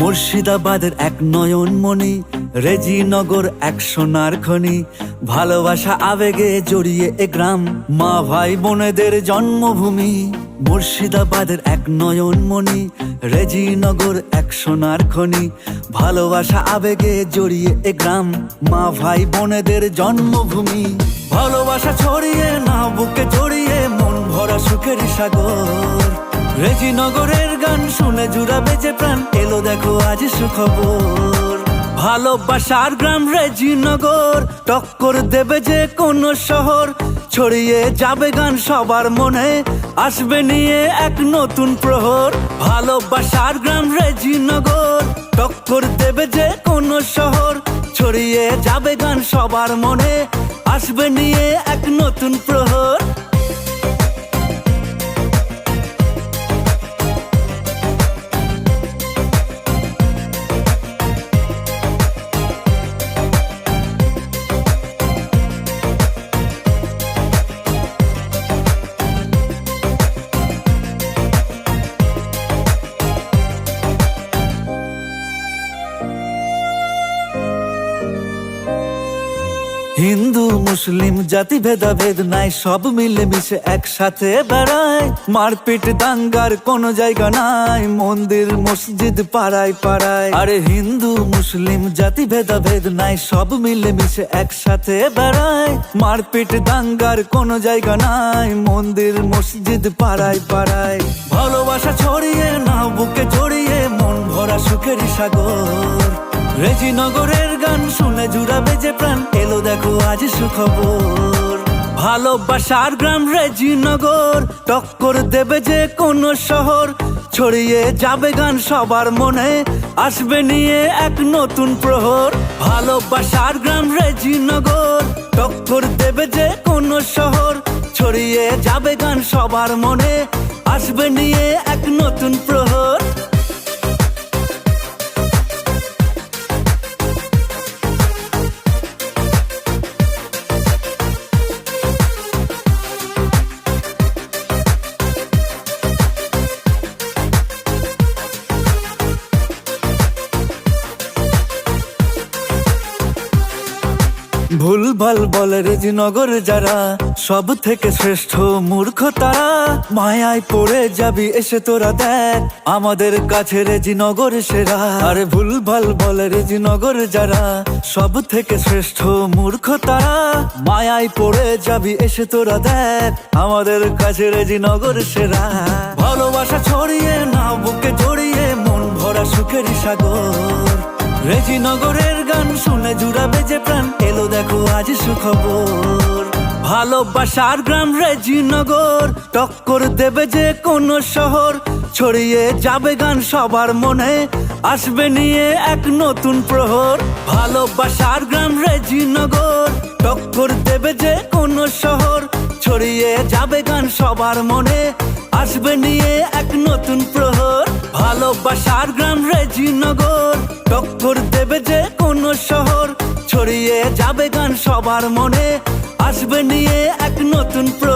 মুর্শিদাবাদের এক নয়নমণি, রেজিনগর এক সোনার খনি। ভালোবাসা আবেগে জড়িয়ে এ গ্রাম, মা ভাই বোনেদের জন্মভূমি। মুর্শিদাবাদের এক নয়নমণি, রেজিনগর এক সোনার খনি। ভালোবাসা আবেগে জড়িয়ে এ গ্রাম, মা ভাই বোনেদের জন্মভূমি। ভালোবাসা ছড়িয়ে না বুকে জড়িয়ে, মন ভরা সুখের সাগর। রেজিনগরের গান শুনে জুড়াবে যে প্রাণ, এলো দেখো আজ সুখবর। ভালোবাসার গ্রাম রেজিনগর, টক্কর দেবে যে কোন শহর। ছড়িয়ে যাবে গান সবার মনে, আসবে নিয়ে এক নতুন প্রহর। ভালোবাসার গ্রাম রেজিনগর, টক্কর দেবে যে কোন শহর। ছড়িয়ে যাবে গান সবার মনে, আসবে নিয়ে এক নতুন প্রহর। হিন্দু মুসলিম জাতি ভেদাভেদ নাই, সব মিলে মিশে একসাথে বেড়ায়। মারপিট দাঙ্গার কোনো জায়গা নাই, মন্দির মসজিদ পাড়ায় পাড়ায়। আরে হিন্দু মুসলিম জাতি ভেদাভেদ নাই, সব মিলে মিশে একসাথে বেড়ায়। মারপিট দাঙ্গার কোনো জায়গা নাই, মন্দির মসজিদ পাড়ায় পাড়ায়। ভালোবাসা ছড়িয়ে না বুকে জড়িয়ে, মন ভরা সুখের সাগর। রেজিনগরের গান শুনে জুড়াবে যে প্রাণ, এলো দেখো আজ সুখবর। ভালোবাসার গ্রাম রেজিনগর, টক্কর দেবে যে কোন শহর। ছড়িয়ে যাবে গান সবার মনে, আসবে নিয়ে এক নতুন প্রহর। ভালোবাসার গ্রাম রেজিনগর, টক্কর দেবে যে কোন শহর। ছড়িয়ে যাবে গান সবার মনে, আসবে নিয়ে এক নতুন প্রহর। ভুলভাল বলে রেজিনগর যারা, সব থেকে শ্রেষ্ঠ মূর্খ তারা। মায়ায় পড়ে যাবি এসে তোরা দেখ, আমাদের কাছে রেজিনগর সেরা। আরে ভুলভাল বলে রেজিনগর যারা, সব থেকে শ্রেষ্ঠ মূর্খ তারা। মায়ায় পড়ে যাবি এসে তোরা দেখ, আমাদের কাছে রেজিনগর সেরা। ভালোবাসা ছড়িয়ে না বুকে জড়িয়ে, মন ভরা সুখের সাগর। রেজিনগরের গান শুনে জুড়াবে যে প্রাণ, এলো দেখো আজ সুখবর। ভালোবাসার গ্রাম রেজিনগর, টক্কর দেবে যে কোন শহর। ছড়িয়ে যাবে গান সবার মনে, আসবে নিয়ে এক নতুন প্রহর। ভালোবাসার গ্রাম রেজিনগর, টক্কর দেবে যে কোন শহর। ছড়িয়ে যাবে গান সবার মনে, আসবে নিয়ে এক নতুন প্রহর। ভালোবাসার গ্রাম রেজিনগর, টক্কর দেবে যে কোন শহর। ছড়িয়ে যাবে গান সবার মনে, আসবে নিয়ে এক নতুন প্রহর।